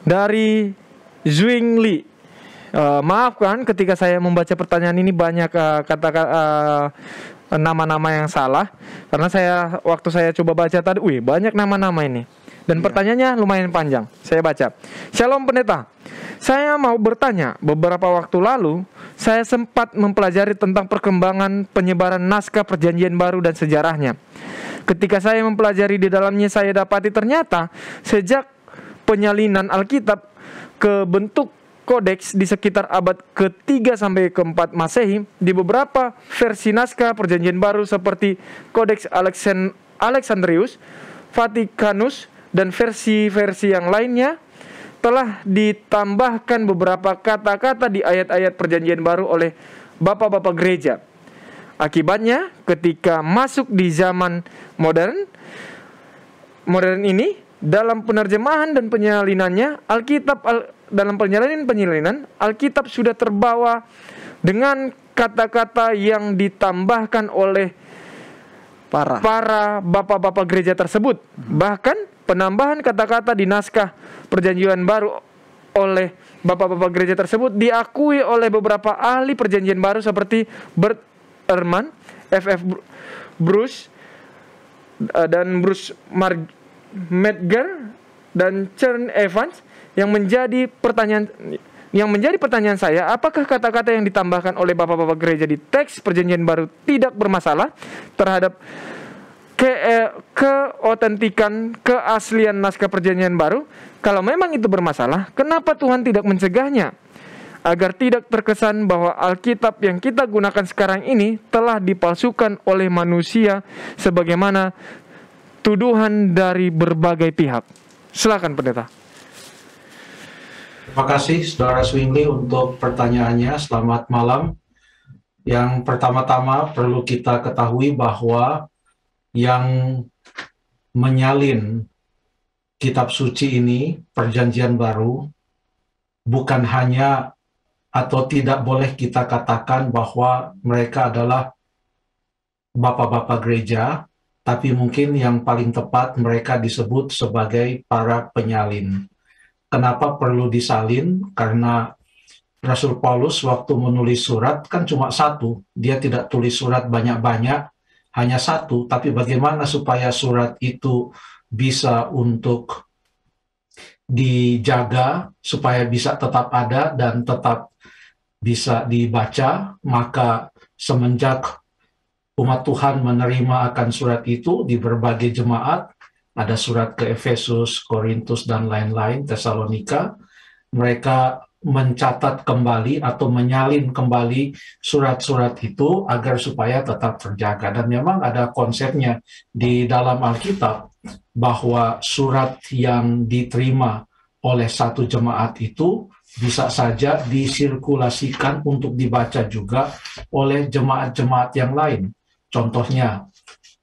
dari Zwingli. Maafkan ketika saya membaca pertanyaan ini banyak nama-nama yang salah, karena waktu saya coba baca tadi, banyak nama-nama ini. Dan pertanyaannya lumayan panjang. Saya baca. Shalom pendeta. Saya mau bertanya, beberapa waktu lalu saya sempat mempelajari tentang perkembangan penyebaran naskah Perjanjian Baru dan sejarahnya. Ketika saya mempelajari di dalamnya, saya dapati ternyata sejak penyalinan Alkitab ke bentuk kodeks di sekitar abad ke-3 sampai ke-4 Masehi, di beberapa versi naskah Perjanjian Baru seperti Kodeks Alexandrius, Vatikanus, dan versi-versi yang lainnya, telah ditambahkan beberapa kata-kata di ayat-ayat Perjanjian Baru oleh bapak-bapak gereja. Akibatnya, ketika masuk di zaman modern ini, dalam penerjemahan dan penyalinannya, dalam penyalinan Alkitab sudah terbawa dengan kata-kata yang ditambahkan oleh para bapak-bapak gereja tersebut. Bahkan penambahan kata-kata di naskah Perjanjian Baru oleh bapak-bapak gereja tersebut diakui oleh beberapa ahli Perjanjian Baru seperti Bert Ehrman, F.F. Bruce, dan Bruce Medgar, dan Cern Evans. Yang menjadi pertanyaan saya, apakah kata-kata yang ditambahkan oleh bapak-bapak gereja di teks Perjanjian Baru tidak bermasalah terhadap keotentikan, keaslian naskah Perjanjian Baru? Kalau memang itu bermasalah, kenapa Tuhan tidak mencegahnya agar tidak terkesan bahwa Alkitab yang kita gunakan sekarang ini telah dipalsukan oleh manusia sebagaimana tuduhan dari berbagai pihak? Silakan pendeta. Terima kasih Saudara Zwingli untuk pertanyaannya. Selamat malam. Yang pertama-tama perlu kita ketahui bahwa yang menyalin kitab suci ini, Perjanjian Baru, bukan hanya atau tidak boleh kita katakan bahwa mereka adalah bapak-bapak gereja, tapi mungkin yang paling tepat mereka disebut sebagai para penyalin. Kenapa perlu disalin? Karena Rasul Paulus waktu menulis surat kan cuma satu. Dia tidak tulis surat banyak-banyak, hanya satu. Tapi bagaimana supaya surat itu bisa untuk dijaga, supaya bisa tetap ada dan tetap bisa dibaca? Maka semenjak umat Tuhan menerima akan surat itu di berbagai jemaat, ada surat ke Efesus, Korintus, dan lain-lain, Tesalonika, mereka mencatat kembali atau menyalin kembali surat-surat itu agar supaya tetap terjaga. Dan memang ada konsepnya di dalam Alkitab bahwa surat yang diterima oleh satu jemaat itu bisa saja disirkulasikan untuk dibaca juga oleh jemaat-jemaat yang lain. Contohnya,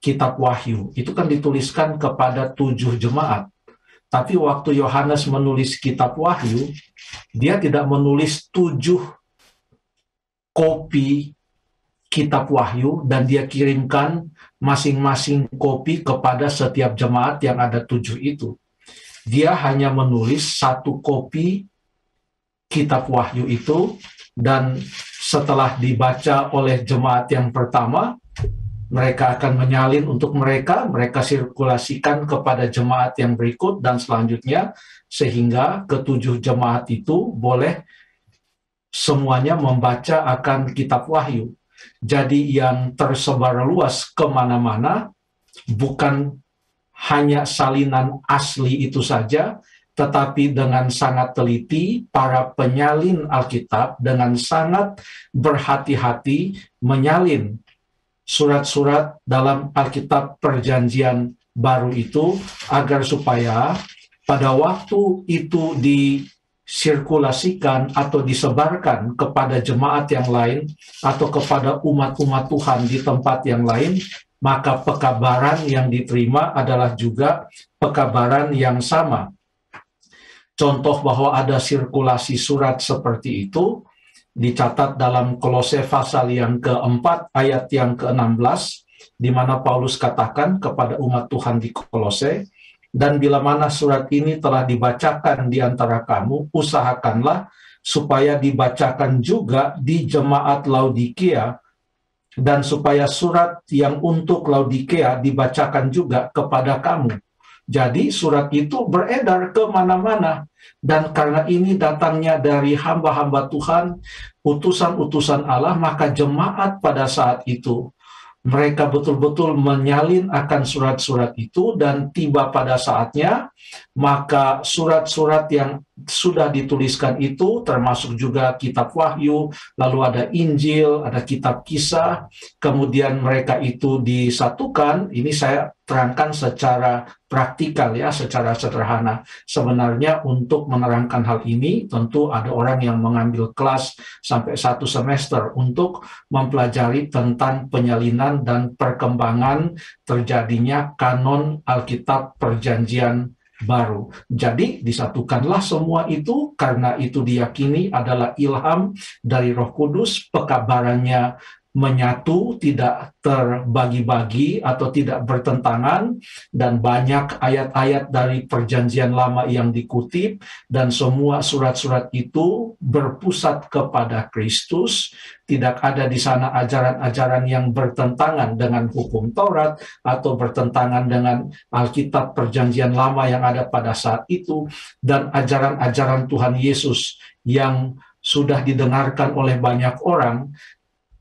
Kitab Wahyu, itu kan dituliskan kepada 7 jemaat. Tapi waktu Yohanes menulis Kitab Wahyu, dia tidak menulis 7 kopi Kitab Wahyu dan dia kirimkan masing-masing kopi kepada setiap jemaat yang ada 7 itu. Dia hanya menulis 1 kopi Kitab Wahyu itu, dan setelah dibaca oleh jemaat yang pertama, mereka akan menyalin untuk mereka sirkulasikan kepada jemaat yang berikut dan selanjutnya, sehingga ke-7 jemaat itu boleh semuanya membaca akan Kitab Wahyu. Jadi yang tersebar luas kemana-mana bukan hanya salinan asli itu saja, tetapi dengan sangat teliti para penyalin Alkitab dengan sangat berhati-hati menyalin surat-surat dalam Alkitab Perjanjian Baru itu agar supaya pada waktu itu disirkulasikan atau disebarkan kepada jemaat yang lain atau kepada umat-umat Tuhan di tempat yang lain, maka pekabaran yang diterima adalah juga pekabaran yang sama. Contoh bahwa ada sirkulasi surat seperti itu dicatat dalam Kolose pasal yang ke-4 ayat yang ke-16, di mana Paulus katakan kepada umat Tuhan di Kolose, Dan bila mana surat ini telah dibacakan di antara kamu, usahakanlah supaya dibacakan juga di jemaat Laodikia, dan supaya surat yang untuk Laodikia dibacakan juga kepada kamu. Jadi surat itu beredar ke mana-mana. Dan karena ini datangnya dari hamba-hamba Tuhan, utusan-utusan Allah, maka jemaat pada saat itu mereka betul-betul menyalin akan surat-surat itu, dan tiba pada saatnya, maka surat-surat yang sudah dituliskan itu, termasuk juga kitab Wahyu, lalu ada Injil, ada kitab Kisah, kemudian mereka itu disatukan. Ini saya terangkan secara praktikal ya, secara sederhana. Sebenarnya untuk menerangkan hal ini, tentu ada orang yang mengambil kelas sampai 1 semester untuk mempelajari tentang penyalinan dan perkembangan terjadinya kanon Alkitab Perjanjian Baru. Jadi disatukanlah semua itu karena itu diyakini adalah ilham dari Roh Kudus, pekabarannya menyatu, tidak terbagi-bagi atau tidak bertentangan, dan banyak ayat-ayat dari Perjanjian Lama yang dikutip, dan semua surat-surat itu berpusat kepada Kristus. Tidak ada di sana ajaran-ajaran yang bertentangan dengan hukum Taurat atau bertentangan dengan Alkitab Perjanjian Lama yang ada pada saat itu, dan ajaran-ajaran Tuhan Yesus yang sudah didengarkan oleh banyak orang,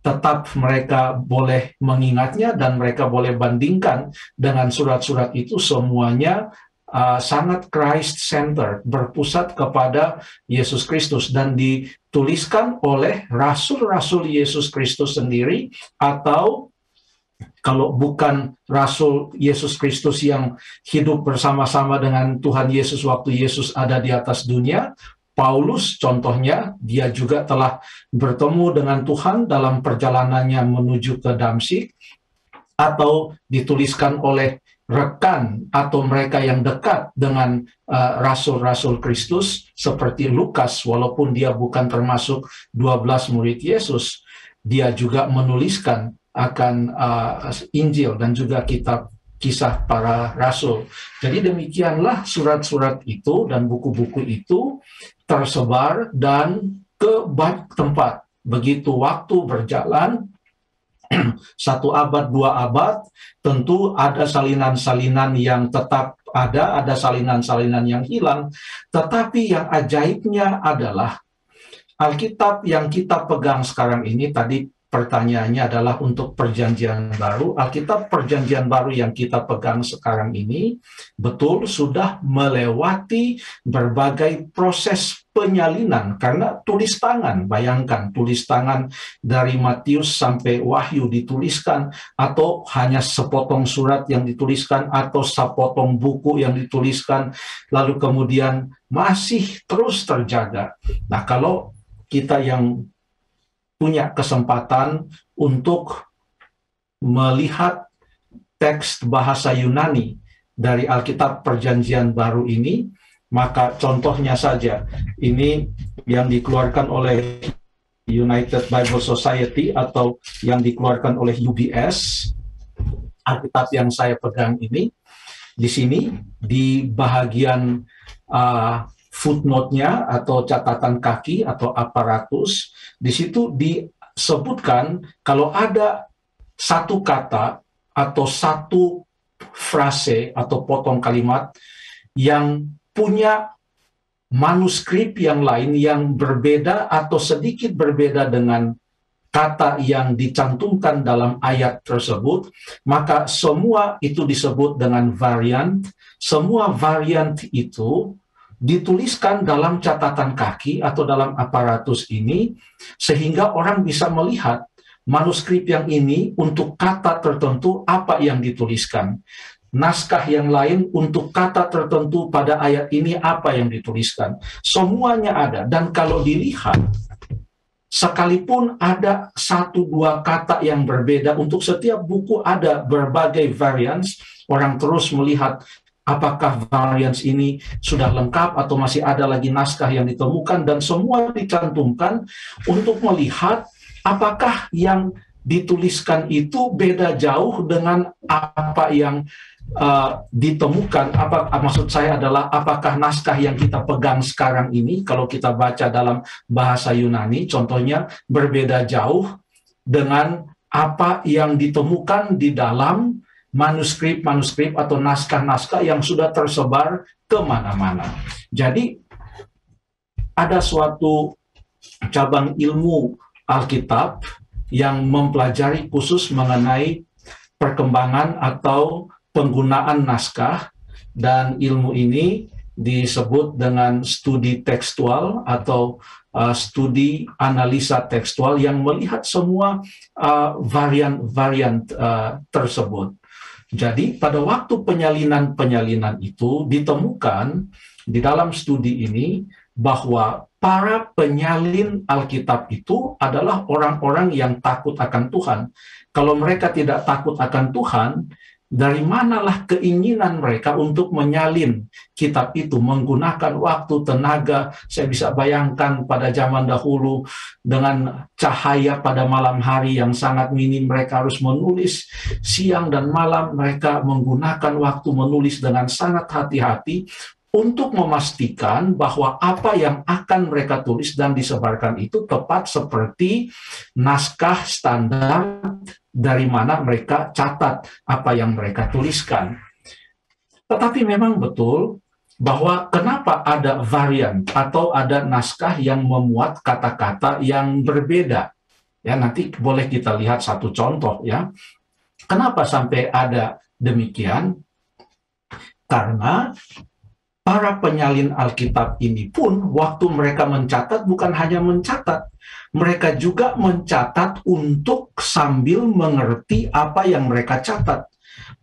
tetap mereka boleh mengingatnya dan mereka boleh bandingkan dengan surat-surat itu. Semuanya sangat Christ-centered, berpusat kepada Yesus Kristus, dan dituliskan oleh rasul-rasul Yesus Kristus sendiri, atau kalau bukan rasul Yesus Kristus yang hidup bersama-sama dengan Tuhan Yesus waktu Yesus ada di atas dunia, Paulus contohnya, dia juga telah bertemu dengan Tuhan dalam perjalanannya menuju ke Damsyik, atau dituliskan oleh rekan atau mereka yang dekat dengan rasul-rasul Kristus seperti Lukas, walaupun dia bukan termasuk 12 murid Yesus, dia juga menuliskan akan Injil dan juga kitab Kisah para Rasul. Jadi demikianlah surat-surat itu dan buku-buku itu tersebar dan ke banyak tempat. Begitu waktu berjalan, 1 abad, 2 abad, tentu ada salinan-salinan yang tetap ada salinan-salinan yang hilang. Tetapi yang ajaibnya adalah Alkitab yang kita pegang sekarang ini, tadi pertanyaannya adalah untuk Perjanjian Baru. Alkitab Perjanjian Baru yang kita pegang sekarang ini betul sudah melewati berbagai proses penyalinan, karena tulis tangan. Bayangkan, tulis tangan dari Matius sampai Wahyu dituliskan, atau hanya sepotong surat yang dituliskan, atau sepotong buku yang dituliskan, lalu kemudian masih terus terjaga. Nah, kalau kita yang punya kesempatan untuk melihat teks bahasa Yunani dari Alkitab Perjanjian Baru ini, maka contohnya saja, ini yang dikeluarkan oleh United Bible Society atau yang dikeluarkan oleh UBS, Alkitab yang saya pegang ini. Di sini, di bahagian footnote-nya atau catatan kaki atau aparatus, di situ disebutkan kalau ada satu kata atau satu frase atau potong kalimat yang punya manuskrip yang lain yang berbeda atau sedikit berbeda dengan kata yang dicantumkan dalam ayat tersebut, maka semua itu disebut dengan variant. Semua variant itu dituliskan dalam catatan kaki atau dalam aparatus ini, sehingga orang bisa melihat manuskrip yang ini untuk kata tertentu apa yang dituliskan. Naskah yang lain untuk kata tertentu pada ayat ini apa yang dituliskan. Semuanya ada, dan kalau dilihat, sekalipun ada 1-2 kata yang berbeda, untuk setiap buku ada berbagai variants, orang terus melihat apakah varians ini sudah lengkap atau masih ada lagi naskah yang ditemukan, dan semua dicantumkan untuk melihat apakah yang dituliskan itu beda jauh dengan apa yang ditemukan, maksud saya adalah apakah naskah yang kita pegang sekarang ini, kalau kita baca dalam bahasa Yunani, contohnya berbeda jauh dengan apa yang ditemukan di dalam manuskrip-manuskrip atau naskah-naskah yang sudah tersebar kemana-mana. Jadi ada suatu cabang ilmu Alkitab yang mempelajari khusus mengenai perkembangan atau penggunaan naskah, dan ilmu ini disebut dengan studi tekstual atau studi analisa tekstual yang melihat semua varian-varian tersebut. Jadi pada waktu penyalinan itu ditemukan di dalam studi ini bahwa para penyalin Alkitab itu adalah orang-orang yang takut akan Tuhan. Kalau mereka tidak takut akan Tuhan, dari manalah keinginan mereka untuk menyalin kitab itu menggunakan waktu, tenaga. Saya bisa bayangkan pada zaman dahulu dengan cahaya pada malam hari yang sangat minim, mereka harus menulis siang dan malam, mereka menggunakan waktu menulis dengan sangat hati-hati untuk memastikan bahwa apa yang akan mereka tulis dan disebarkan itu tepat seperti naskah standar dari mana mereka catat apa yang mereka tuliskan. Tetapi memang betul bahwa kenapa ada varian atau ada naskah yang memuat kata-kata yang berbeda. Ya, nanti boleh kita lihat satu contoh ya. Kenapa sampai ada demikian? Karena para penyalin Alkitab ini pun waktu mereka mencatat bukan hanya mencatat, mereka juga mencatat untuk sambil mengerti apa yang mereka catat.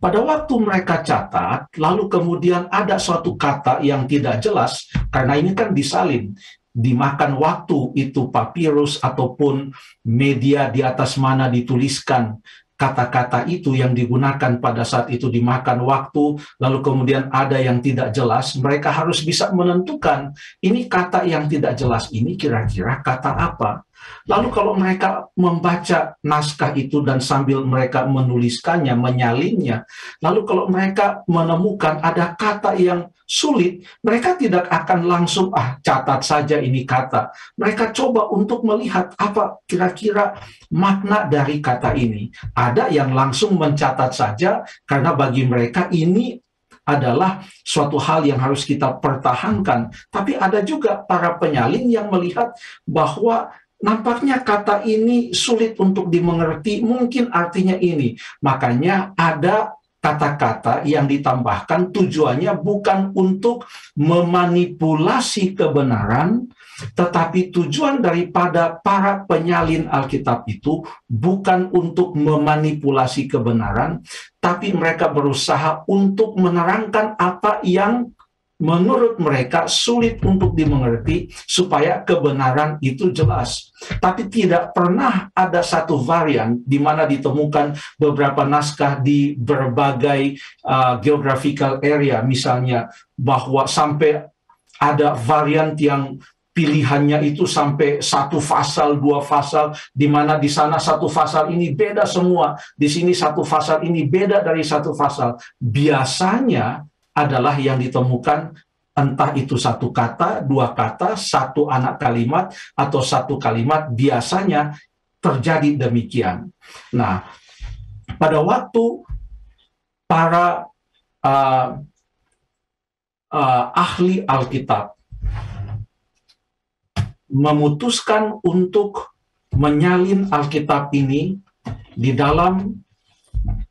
Pada waktu mereka catat, lalu kemudian ada suatu kata yang tidak jelas, karena ini kan disalin, dimakan waktu, itu papirus ataupun media di atas mana dituliskan kata-kata itu yang digunakan pada saat itu dimakan waktu, lalu kemudian ada yang tidak jelas, mereka harus bisa menentukan ini kata yang tidak jelas ini kira-kira kata apa. Lalu kalau mereka membaca naskah itu dan sambil mereka menuliskannya, menyalinnya, lalu kalau mereka menemukan ada kata yang sulit, mereka tidak akan langsung catat saja ini kata. Mereka coba untuk melihat apa kira-kira makna dari kata ini. Ada yang langsung mencatat saja karena bagi mereka ini adalah suatu hal yang harus kita pertahankan. Tapi ada juga para penyalin yang melihat bahwa nampaknya kata ini sulit untuk dimengerti, mungkin artinya ini. Makanya ada kata-kata yang ditambahkan tujuannya bukan untuk memanipulasi kebenaran, tetapi tujuan daripada para penyalin Alkitab itu bukan untuk memanipulasi kebenaran, tapi mereka berusaha untuk menerangkan apa yang menurut mereka sulit untuk dimengerti supaya kebenaran itu jelas. Tapi tidak pernah ada satu varian di mana ditemukan beberapa naskah di berbagai geographical area, misalnya bahwa sampai ada varian yang pilihannya itu sampai 1 pasal, 2 pasal, di mana di sana 1 pasal ini beda semua, di sini 1 pasal ini beda dari 1 pasal. Biasanya adalah yang ditemukan entah itu 1 kata, 2 kata, 1 anak kalimat, atau 1 kalimat, biasanya terjadi demikian. Nah, pada waktu para ahli Alkitab memutuskan untuk menyalin Alkitab ini di dalam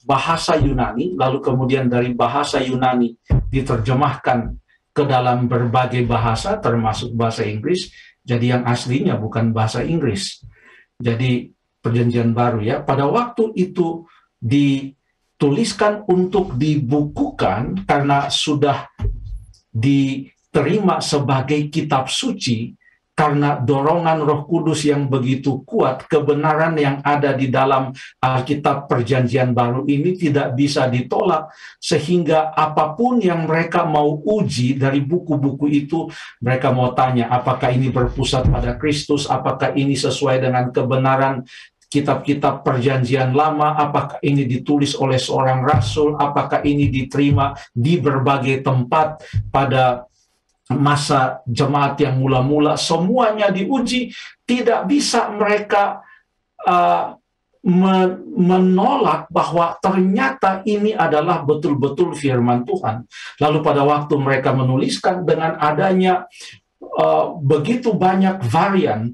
bahasa Yunani, lalu kemudian dari bahasa Yunani diterjemahkan ke dalam berbagai bahasa, termasuk bahasa Inggris. Jadi yang aslinya bukan bahasa Inggris. Jadi Perjanjian Baru ya. Pada waktu itu dituliskan untuk dibukukan karena sudah diterima sebagai kitab suci, karena dorongan Roh Kudus yang begitu kuat, kebenaran yang ada di dalam Alkitab Perjanjian Baru ini tidak bisa ditolak, sehingga apapun yang mereka mau uji dari buku-buku itu, mereka mau tanya apakah ini berpusat pada Kristus, apakah ini sesuai dengan kebenaran kitab-kitab perjanjian lama, apakah ini ditulis oleh seorang rasul, apakah ini diterima di berbagai tempat pada masa jemaat yang mula-mula, semuanya diuji. Tidak bisa mereka menolak bahwa ternyata ini adalah betul-betul firman Tuhan. Lalu pada waktu mereka menuliskan, dengan adanya begitu banyak varian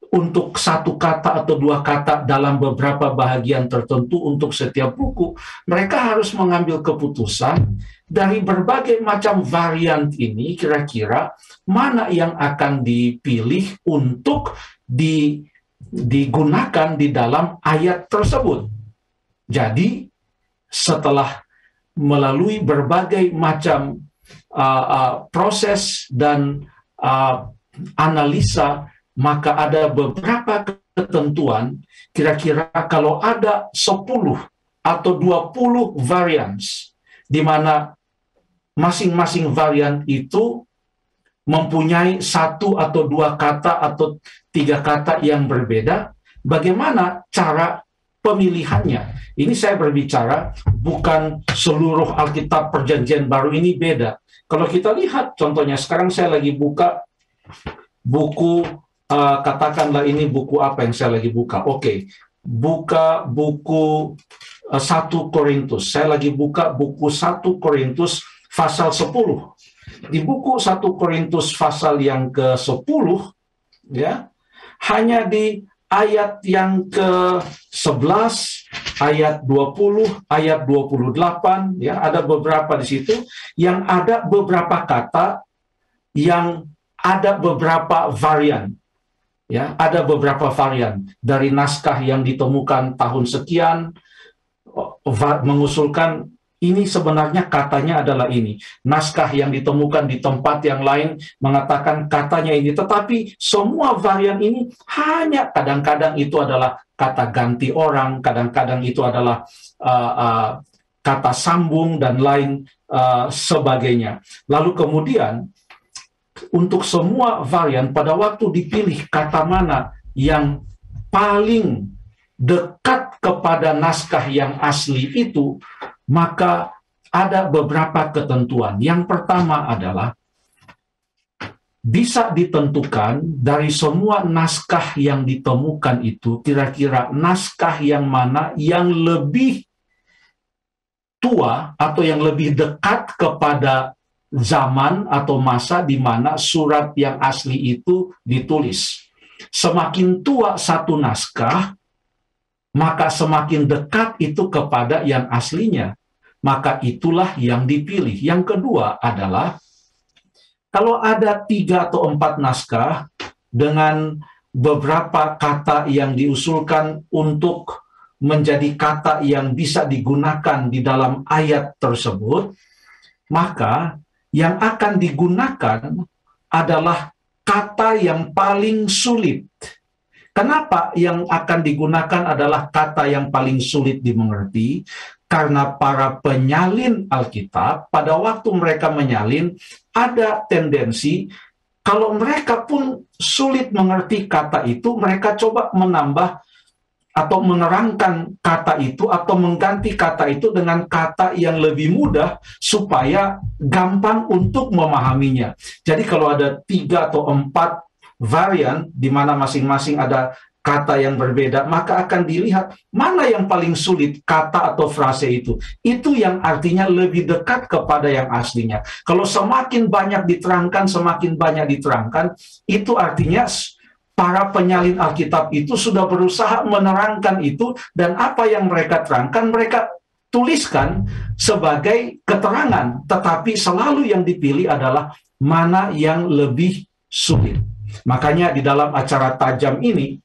untuk satu kata atau dua kata dalam beberapa bahagian tertentu untuk setiap buku, mereka harus mengambil keputusan dari berbagai macam varian ini, kira-kira mana yang akan dipilih untuk digunakan di dalam ayat tersebut. Jadi setelah melalui berbagai macam proses dan analisa, maka ada beberapa ketentuan, kira-kira kalau ada 10 atau 20 variants, di mana masing-masing varian itu mempunyai satu atau dua kata atau tiga kata yang berbeda, bagaimana cara pemilihannya? Ini saya berbicara bukan seluruh Alkitab Perjanjian Baru ini beda. Kalau kita lihat contohnya, sekarang saya lagi buka buku, katakanlah ini buku apa yang saya lagi buka. Oke, buka buku 1 Korintus. Saya lagi buka buku 1 Korintus pasal 10. Di buku 1 Korintus pasal yang ke-10, ya, hanya di ayat yang ke-11, ayat 20, ayat 28, ya, ada beberapa di situ yang ada beberapa kata yang ada beberapa varian. Ya, ada beberapa varian dari naskah yang ditemukan tahun sekian, mengusulkan ini sebenarnya katanya adalah ini. Naskah yang ditemukan di tempat yang lain mengatakan katanya ini. Tetapi semua varian ini hanya kadang-kadang itu adalah kata ganti orang, kadang-kadang itu adalah kata sambung dan lain sebagainya. Lalu kemudian untuk semua varian, pada waktu dipilih kata mana yang paling dekat kepada naskah yang asli itu, maka ada beberapa ketentuan. Yang pertama adalah bisa ditentukan dari semua naskah yang ditemukan itu, kira-kira naskah yang mana yang lebih tua atau yang lebih dekat kepada zaman atau masa di mana surat yang asli itu ditulis. Semakin tua satu naskah, maka semakin dekat itu kepada yang aslinya. Maka itulah yang dipilih. Yang kedua adalah, kalau ada 3 atau 4 naskah dengan beberapa kata yang diusulkan untuk menjadi kata yang bisa digunakan di dalam ayat tersebut, maka yang akan digunakan adalah kata yang paling sulit. Kenapa yang akan digunakan adalah kata yang paling sulit dimengerti? Karena para penyalin Alkitab, pada waktu mereka menyalin, ada tendensi, kalau mereka pun sulit mengerti kata itu, mereka coba menambah atau menerangkan kata itu atau mengganti kata itu dengan kata yang lebih mudah supaya gampang untuk memahaminya. Jadi kalau ada 3 atau 4 varian di mana masing-masing ada kata yang berbeda, maka akan dilihat mana yang paling sulit kata atau frase itu. Itu yang artinya lebih dekat kepada yang aslinya. Kalau semakin banyak diterangkan, itu artinya para penyalin Alkitab itu sudah berusaha menerangkan itu, dan apa yang mereka terangkan, mereka tuliskan sebagai keterangan. Tetapi selalu yang dipilih adalah mana yang lebih sulit. Makanya di dalam acara tajam ini,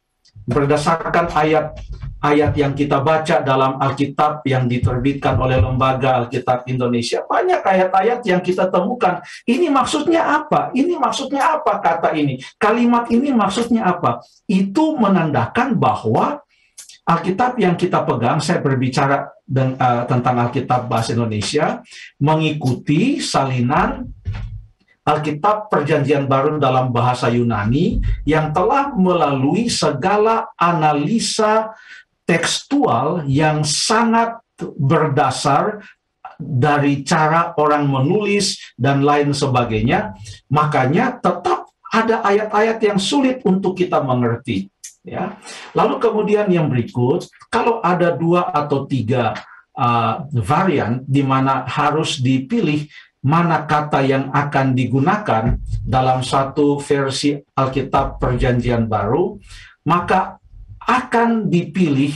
berdasarkan ayat-ayat yang kita baca dalam Alkitab yang diterbitkan oleh Lembaga Alkitab Indonesia, banyak ayat-ayat yang kita temukan. Ini maksudnya apa? Ini maksudnya apa kata ini? Kalimat ini maksudnya apa? Itu menandakan bahwa Alkitab yang kita pegang, saya berbicara tentang Alkitab bahasa Indonesia, mengikuti salinan Alkitab Perjanjian Baru dalam bahasa Yunani yang telah melalui segala analisa tekstual yang sangat berdasar dari cara orang menulis dan lain sebagainya. Makanya tetap ada ayat-ayat yang sulit untuk kita mengerti. Ya. Lalu kemudian yang berikut, kalau ada 2 atau 3 varian di mana harus dipilih mana kata yang akan digunakan dalam satu versi Alkitab Perjanjian Baru, maka akan dipilih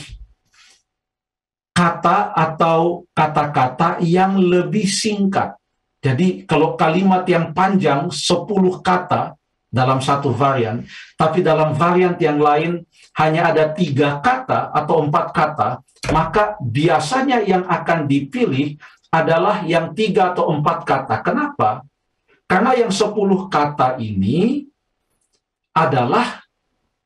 kata atau kata-kata yang lebih singkat. Jadi kalau kalimat yang panjang 10 kata dalam satu varian, tapi dalam varian yang lain hanya ada 3 kata atau 4 kata, maka biasanya yang akan dipilih adalah yang 3 atau 4 kata. Kenapa? Karena yang 10 kata ini adalah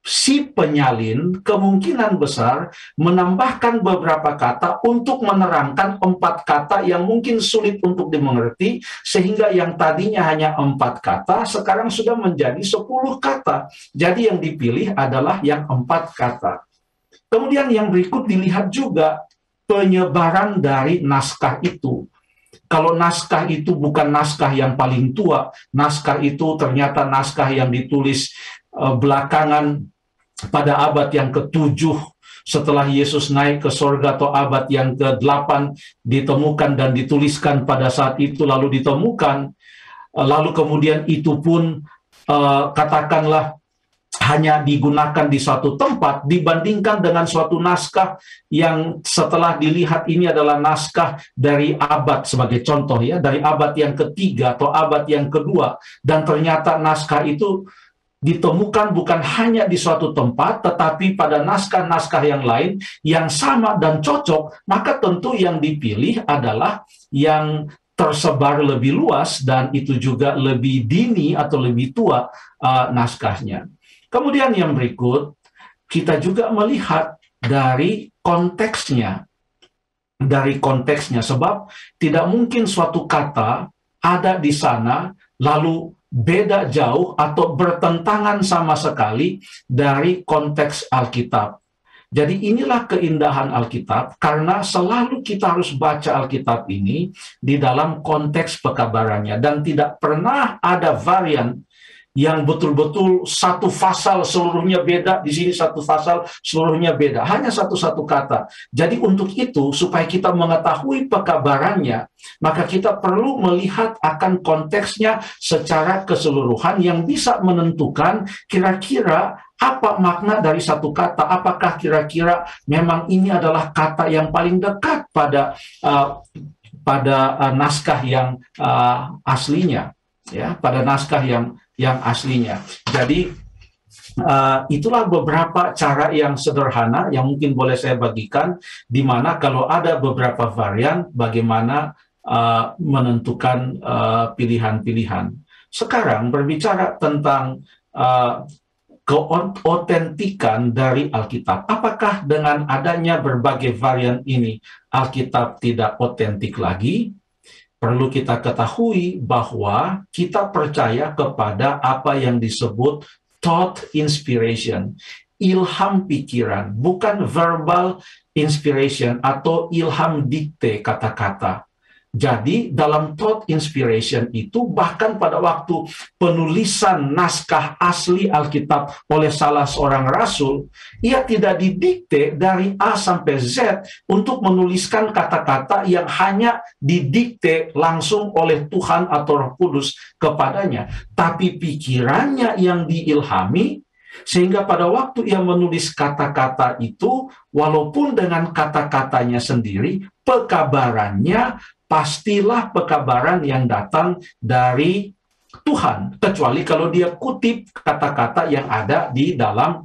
si penyalin kemungkinan besar menambahkan beberapa kata untuk menerangkan 4 kata yang mungkin sulit untuk dimengerti, sehingga yang tadinya hanya 4 kata sekarang sudah menjadi 10 kata. Jadi yang dipilih adalah yang 4 kata. Kemudian yang berikut dilihat juga penyebaran dari naskah itu. Kalau naskah itu bukan naskah yang paling tua, naskah itu ternyata naskah yang ditulis belakangan pada abad yang ke-7 setelah Yesus naik ke sorga, atau abad yang ke-8 ditemukan dan dituliskan pada saat itu, lalu ditemukan, lalu kemudian itu pun katakanlah hanya digunakan di suatu tempat, dibandingkan dengan suatu naskah yang setelah dilihat ini adalah naskah dari abad, sebagai contoh ya, dari abad yang ke-3 atau abad yang ke-2, dan ternyata naskah itu ditemukan bukan hanya di suatu tempat, tetapi pada naskah-naskah yang lain yang sama dan cocok, maka tentu yang dipilih adalah yang tersebar lebih luas dan itu juga lebih dini atau lebih tua naskahnya. Kemudian yang berikut, kita juga melihat dari konteksnya. Dari konteksnya, sebab tidak mungkin suatu kata ada di sana, lalu beda jauh atau bertentangan sama sekali dari konteks Alkitab. Jadi inilah keindahan Alkitab, karena selalu kita harus baca Alkitab ini di dalam konteks pekabarannya. Dan tidak pernah ada varian yang betul-betul satu pasal seluruhnya beda, di sini satu pasal seluruhnya beda, hanya satu-satu kata. Jadi untuk itu, supaya kita mengetahui pekabarannya, maka kita perlu melihat akan konteksnya secara keseluruhan yang bisa menentukan kira-kira apa makna dari satu kata. Apakah kira-kira memang ini adalah kata yang paling dekat pada naskah yang aslinya, ya, pada naskah yang aslinya. Jadi itulah beberapa cara yang sederhana yang mungkin boleh saya bagikan, di mana kalau ada beberapa varian, bagaimana menentukan pilihan-pilihan. Sekarang berbicara tentang keotentikan dari Alkitab. Apakah dengan adanya berbagai varian ini Alkitab tidak otentik lagi? Perlu kita ketahui bahwa kita percaya kepada apa yang disebut thought inspiration, ilham pikiran, bukan verbal inspiration atau ilham dikte kata-kata. Jadi dalam thought inspiration itu, bahkan pada waktu penulisan naskah asli Alkitab oleh salah seorang rasul, ia tidak didikte dari A sampai Z untuk menuliskan kata-kata yang hanya didikte langsung oleh Tuhan atau Roh Kudus kepadanya, tapi pikirannya yang diilhami, sehingga pada waktu ia menulis kata-kata itu, walaupun dengan kata-katanya sendiri, pekabarannya pastilah pekabaran yang datang dari Tuhan, kecuali kalau dia kutip kata-kata yang ada di dalam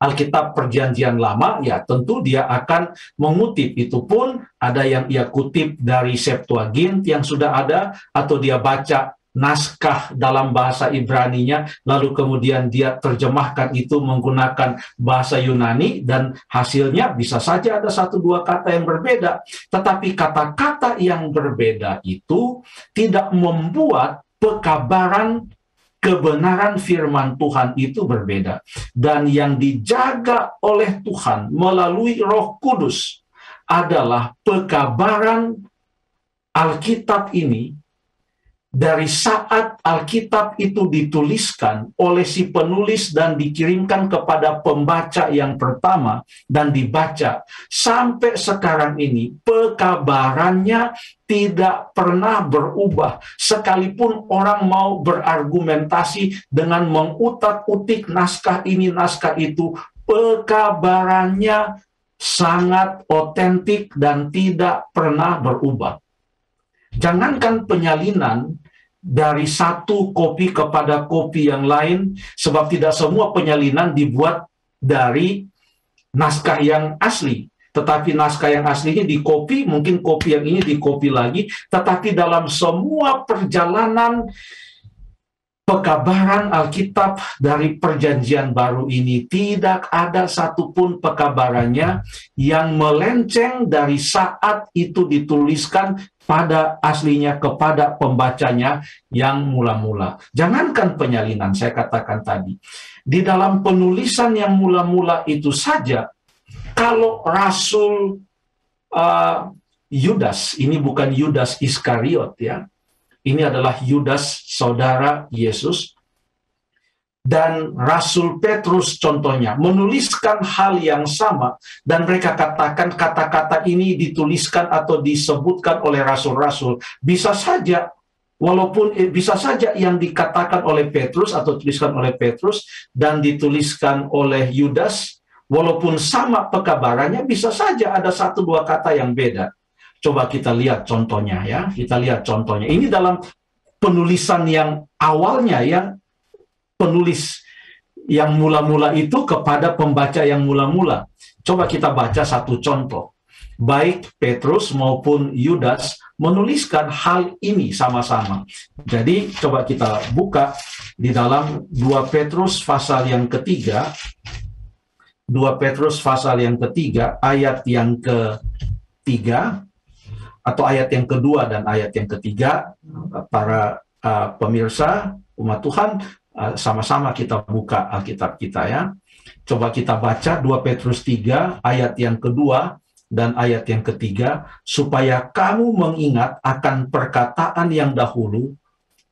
Alkitab Perjanjian Lama, ya tentu dia akan mengutip. Itu pun ada yang ia kutip dari Septuagint yang sudah ada, atau dia baca naskah dalam bahasa Ibraninya, lalu kemudian dia terjemahkan itu menggunakan bahasa Yunani, dan hasilnya bisa saja ada 1-2 kata yang berbeda. Tetapi kata-kata yang berbeda itu tidak membuat pekabaran kebenaran firman Tuhan itu berbeda. Dan yang dijaga oleh Tuhan melalui Roh Kudus adalah pekabaran Alkitab ini. Dari saat Alkitab itu dituliskan oleh si penulis dan dikirimkan kepada pembaca yang pertama dan dibaca, sampai sekarang ini pekabarannya tidak pernah berubah. Sekalipun orang mau berargumentasi dengan mengutak-utik naskah ini, naskah itu, pekabarannya sangat otentik dan tidak pernah berubah. Jangankan penyalinan dari satu kopi kepada kopi yang lain, sebab tidak semua penyalinan dibuat dari naskah yang asli. Tetapi naskah yang aslinya dikopi, mungkin kopi yang ini dikopi lagi, tetapi dalam semua perjalanan pekabaran Alkitab dari perjanjian baru ini, tidak ada satupun pekabarannya yang melenceng dari saat itu dituliskan pada aslinya kepada pembacanya yang mula-mula. Jangankan penyalinan, saya katakan tadi. Di dalam penulisan yang mula-mula itu saja, kalau Rasul Yudas, ini bukan Yudas Iskariot ya, ini adalah Yudas saudara Yesus, dan Rasul Petrus contohnya menuliskan hal yang sama, dan mereka katakan kata-kata ini dituliskan atau disebutkan oleh rasul-rasul. Bisa saja, walaupun bisa saja yang dikatakan oleh Petrus atau tuliskan oleh Petrus dan dituliskan oleh Yudas, walaupun sama pekabarannya, bisa saja ada satu dua kata yang beda. Coba kita lihat contohnya ya, kita lihat contohnya. Ini dalam penulisan yang awalnya ya, penulis yang mula-mula itu kepada pembaca yang mula-mula. Coba kita baca satu contoh. Baik Petrus maupun Yudas menuliskan hal ini sama-sama. Jadi coba kita buka di dalam 2 Petrus pasal yang ketiga. 2 Petrus pasal yang ketiga, ayat yang ketiga, atau ayat yang kedua dan ayat yang ketiga. Para pemirsa umat Tuhan, sama-sama kita buka Alkitab kita ya. Coba kita baca 2 Petrus 3 ayat yang kedua dan ayat yang ketiga. Supaya kamu mengingat akan perkataan yang dahulu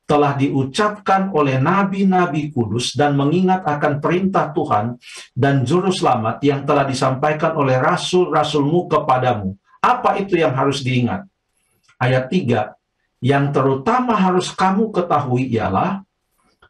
telah diucapkan oleh nabi-nabi kudus, dan mengingat akan perintah Tuhan dan juru selamat yang telah disampaikan oleh rasul-rasulmu kepadamu. Apa itu yang harus diingat? Ayat 3, yang terutama harus kamu ketahui ialah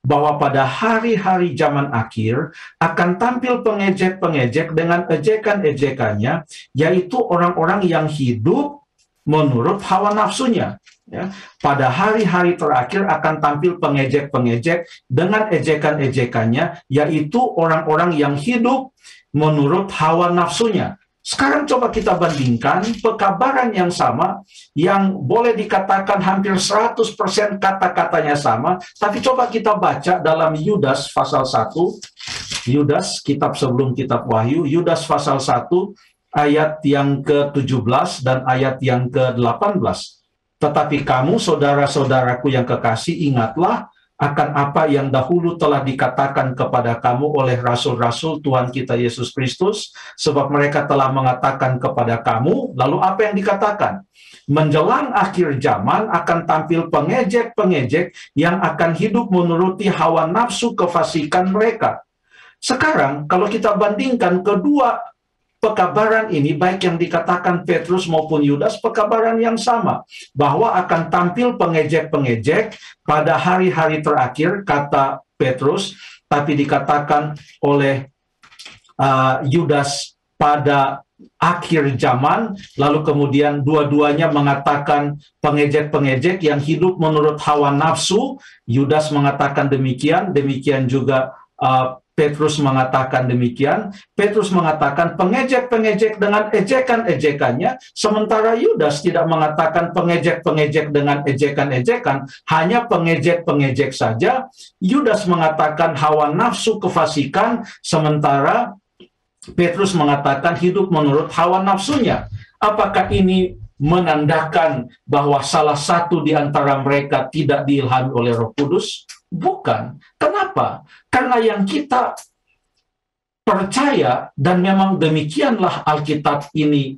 bahwa pada hari-hari zaman akhir akan tampil pengejek-pengejek dengan ejekan-ejekannya, yaitu orang-orang yang hidup menurut hawa nafsunya. Ya. Pada hari-hari terakhir akan tampil pengejek-pengejek dengan ejekan-ejekannya, yaitu orang-orang yang hidup menurut hawa nafsunya. Sekarang coba kita bandingkan pekabaran yang sama, yang boleh dikatakan hampir 100% kata-katanya sama, tapi coba kita baca dalam Yudas pasal 1, Yudas, kitab sebelum kitab Wahyu, Yudas pasal 1, ayat yang ke-17 dan ayat yang ke-18. Tetapi kamu, saudara-saudaraku yang kekasih, ingatlah akan apa yang dahulu telah dikatakan kepada kamu oleh rasul-rasul Tuhan kita Yesus Kristus, sebab mereka telah mengatakan kepada kamu. Lalu apa yang dikatakan? Menjelang akhir zaman akan tampil pengejek-pengejek yang akan hidup menuruti hawa nafsu kefasikan mereka. Sekarang kalau kita bandingkan kedua pekabaran ini, baik yang dikatakan Petrus maupun Yudas, pekabaran yang sama, bahwa akan tampil pengejek-pengejek pada hari-hari terakhir, kata Petrus, tapi dikatakan oleh Yudas pada akhir zaman, lalu kemudian dua-duanya mengatakan pengejek-pengejek yang hidup menurut hawa nafsu. Yudas mengatakan demikian, demikian juga Petrus mengatakan demikian. Petrus mengatakan pengejek-pengejek dengan ejekan-ejekannya, sementara Yudas tidak mengatakan pengejek-pengejek dengan ejekan-ejekan, hanya pengejek-pengejek saja. Yudas mengatakan hawa nafsu kefasikan, sementara Petrus mengatakan hidup menurut hawa nafsunya. Apakah ini menandakan bahwa salah satu di antara mereka tidak diilhami oleh Roh Kudus? Bukan. Kenapa? Karena yang kita percaya, dan memang demikianlah Alkitab ini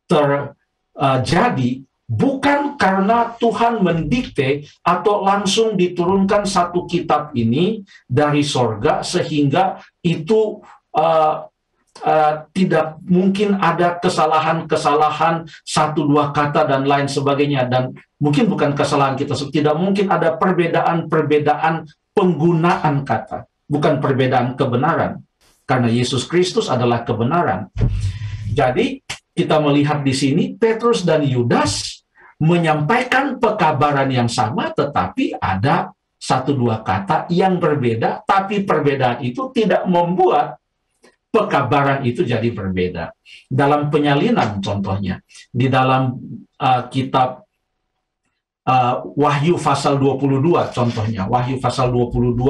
terjadi, bukan karena Tuhan mendikte atau langsung diturunkan satu kitab ini dari sorga sehingga itu tidak mungkin ada kesalahan-kesalahan satu dua kata dan lain sebagainya, dan mungkin bukan kesalahan kita, tidak mungkin ada perbedaan penggunaan kata, bukan perbedaan kebenaran, karena Yesus Kristus adalah kebenaran. Jadi kita melihat di sini Petrus dan Yudas menyampaikan pekabaran yang sama, tetapi ada satu dua kata yang berbeda, tapi perbedaan itu tidak membuat pekabaran itu jadi berbeda. Dalam penyalinan contohnya, di dalam kitab Wahyu pasal 22 contohnya, Wahyu pasal 22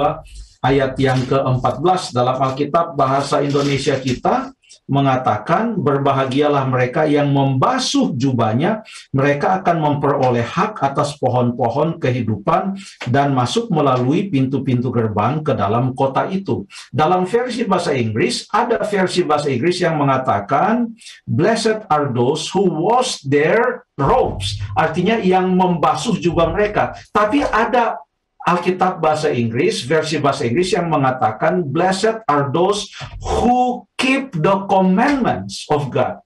ayat yang ke-14 dalam Alkitab bahasa Indonesia kita mengatakan, berbahagialah mereka yang membasuh jubahnya, mereka akan memperoleh hak atas pohon-pohon kehidupan dan masuk melalui pintu-pintu gerbang ke dalam kota itu. Dalam versi bahasa Inggris, ada versi bahasa Inggris yang mengatakan, blessed are those who wash their robes, artinya yang membasuh jubah mereka. Tapi ada Alkitab bahasa Inggris, versi bahasa Inggris yang mengatakan, blessed are those who keep the commandments of God.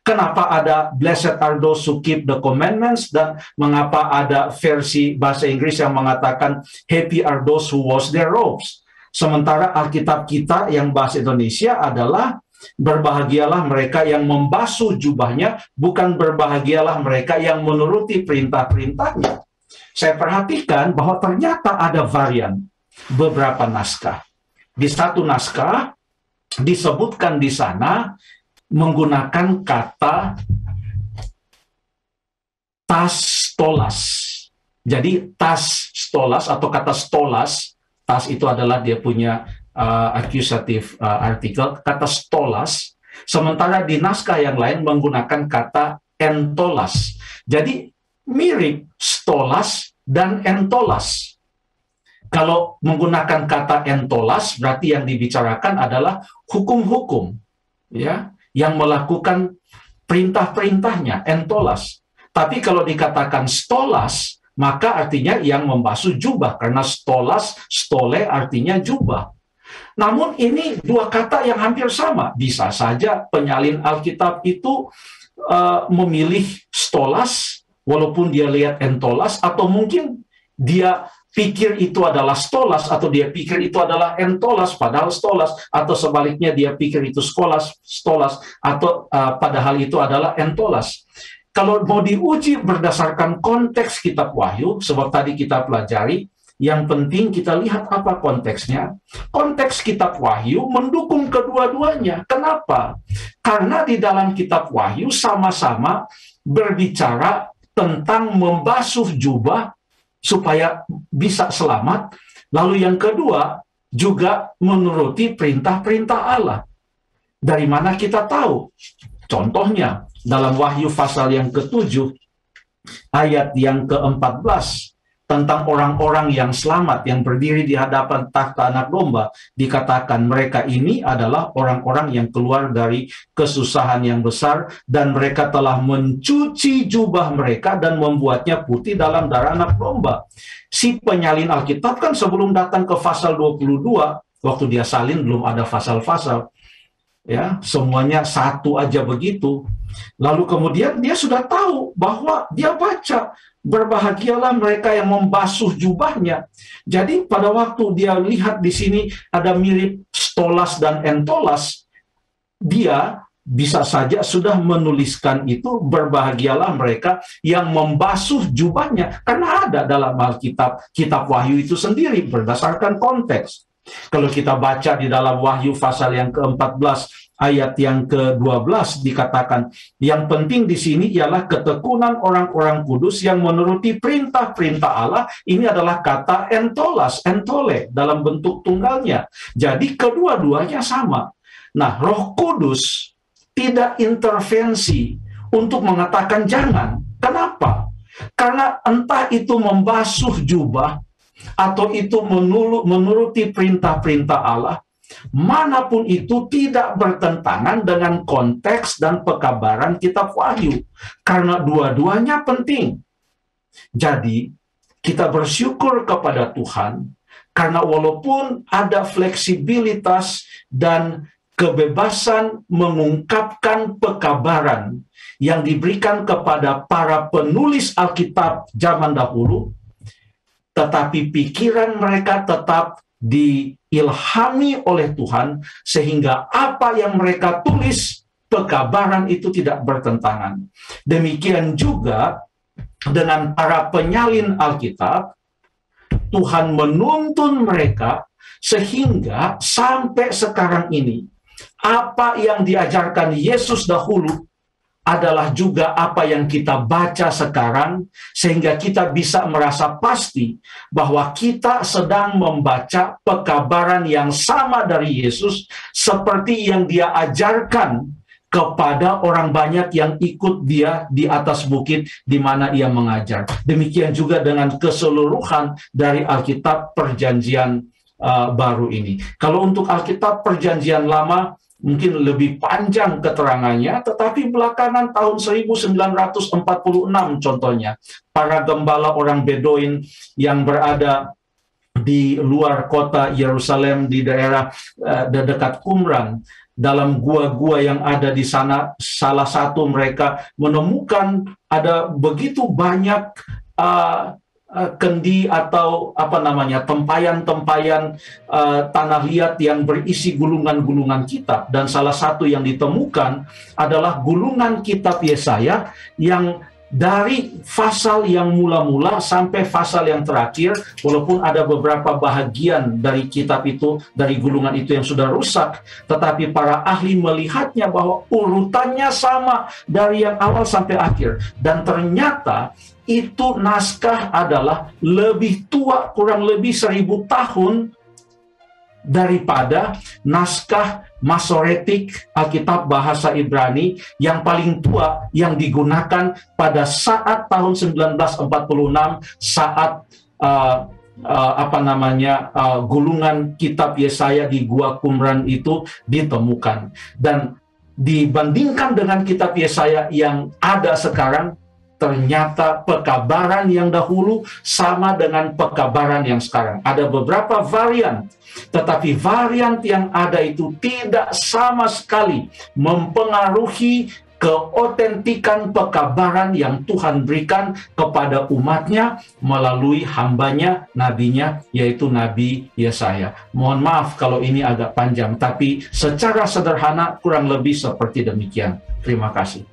Kenapa ada blessed are those who keep the commandments, dan mengapa ada versi bahasa Inggris yang mengatakan happy are those who wash their robes? Sementara Alkitab kita yang bahasa Indonesia adalah berbahagialah mereka yang membasuh jubahnya, bukan berbahagialah mereka yang menuruti perintah-perintahnya. Saya perhatikan bahwa ternyata ada varian beberapa naskah. Di satu naskah disebutkan di sana menggunakan kata tas stolas. Jadi tas stolas atau kata stolas, tas itu adalah dia punya accusative article, kata stolas. Sementara di naskah yang lain menggunakan kata entolas. Jadi mirip stolas dan entolas. Kalau menggunakan kata entolas, berarti yang dibicarakan adalah hukum-hukum, ya, yang melakukan perintah-perintahnya, entolas. Tapi kalau dikatakan stolas, maka artinya yang membasuh jubah, karena stolas, stole artinya jubah. Namun ini dua kata yang hampir sama. Bisa saja penyalin Alkitab itu memilih stolas, walaupun dia lihat entolas, atau mungkin dia pikir itu adalah stolas, atau dia pikir itu adalah entolas, padahal stolas, atau sebaliknya dia pikir itu stolas, atau padahal itu adalah entolas. Kalau mau diuji berdasarkan konteks kitab Wahyu, sebab tadi kita pelajari, yang penting kita lihat apa konteksnya. Konteks kitab Wahyu mendukung kedua-duanya. Kenapa? Karena di dalam kitab Wahyu sama-sama berbicara tentang membasuh jubah supaya bisa selamat. Lalu yang kedua, juga menuruti perintah-perintah Allah. Dari mana kita tahu? Contohnya, dalam Wahyu pasal yang ke-7, ayat yang ke-14, tentang orang-orang yang selamat, yang berdiri di hadapan takhta Anak Domba, dikatakan mereka ini adalah orang-orang yang keluar dari kesusahan yang besar, dan mereka telah mencuci jubah mereka dan membuatnya putih dalam darah Anak Domba. Si penyalin Alkitab kan sebelum datang ke pasal 22, waktu dia salin belum ada pasal-pasal, ya, semuanya satu aja begitu. Lalu kemudian dia sudah tahu bahwa dia baca, berbahagialah mereka yang membasuh jubahnya. Jadi pada waktu dia lihat di sini ada mirip stolas dan entolas, dia bisa saja sudah menuliskan itu, berbahagialah mereka yang membasuh jubahnya, karena ada dalam Alkitab, kitab Wahyu itu sendiri berdasarkan konteks. Kalau kita baca di dalam Wahyu pasal yang ke-14 ayat yang ke-12 dikatakan, yang penting di sini ialah ketekunan orang-orang kudus yang menuruti perintah-perintah Allah. Ini adalah kata entolas, entole dalam bentuk tunggalnya. Jadi kedua-duanya sama. Nah, Roh Kudus tidak intervensi untuk mengatakan jangan. Kenapa? Karena entah itu membasuh jubah atau itu menuruti perintah-perintah Allah, manapun itu tidak bertentangan dengan konteks dan pekabaran kitab Wahyu. Karena dua-duanya penting. Jadi, kita bersyukur kepada Tuhan, karena walaupun ada fleksibilitas dan kebebasan mengungkapkan pekabaran yang diberikan kepada para penulis Alkitab zaman dahulu, tetapi pikiran mereka tetap diilhami oleh Tuhan, sehingga apa yang mereka tulis, pekabaran itu tidak bertentangan. Demikian juga dengan para penyalin Alkitab, Tuhan menuntun mereka sehingga sampai sekarang ini, apa yang diajarkan Yesus dahulu adalah juga apa yang kita baca sekarang, sehingga kita bisa merasa pasti bahwa kita sedang membaca pekabaran yang sama dari Yesus, seperti yang dia ajarkan kepada orang banyak yang ikut dia di atas bukit di mana ia mengajar. Demikian juga dengan keseluruhan dari Alkitab Perjanjian Baru ini. Kalau untuk Alkitab Perjanjian Lama, mungkin lebih panjang keterangannya, tetapi belakangan tahun 1946 contohnya, para gembala orang Bedoin yang berada di luar kota Yerusalem, di daerah dekat Qumran, dalam gua-gua yang ada di sana, salah satu mereka menemukan ada begitu banyak kendi atau tempayan-tempayan tanah liat yang berisi gulungan-gulungan kitab, dan salah satu yang ditemukan adalah gulungan kitab Yesaya yang dari pasal yang mula-mula sampai pasal yang terakhir, walaupun ada beberapa bahagian dari kitab itu, dari gulungan itu yang sudah rusak, tetapi para ahli melihatnya bahwa urutannya sama dari yang awal sampai akhir. Dan ternyata itu naskah adalah lebih tua, kurang lebih 1000 tahun daripada naskah Masoretik Alkitab bahasa Ibrani yang paling tua yang digunakan pada saat tahun 1946 saat gulungan kitab Yesaya di Gua Qumran itu ditemukan. Dan dibandingkan dengan kitab Yesaya yang ada sekarang, ternyata pekabaran yang dahulu sama dengan pekabaran yang sekarang. Ada beberapa varian, tetapi varian yang ada itu tidak sama sekali mempengaruhi keotentikan pekabaran yang Tuhan berikan kepada umatnya melalui hambanya, nabinya, yaitu Nabi Yesaya. Mohon maaf kalau ini agak panjang, tapi secara sederhana kurang lebih seperti demikian. Terima kasih.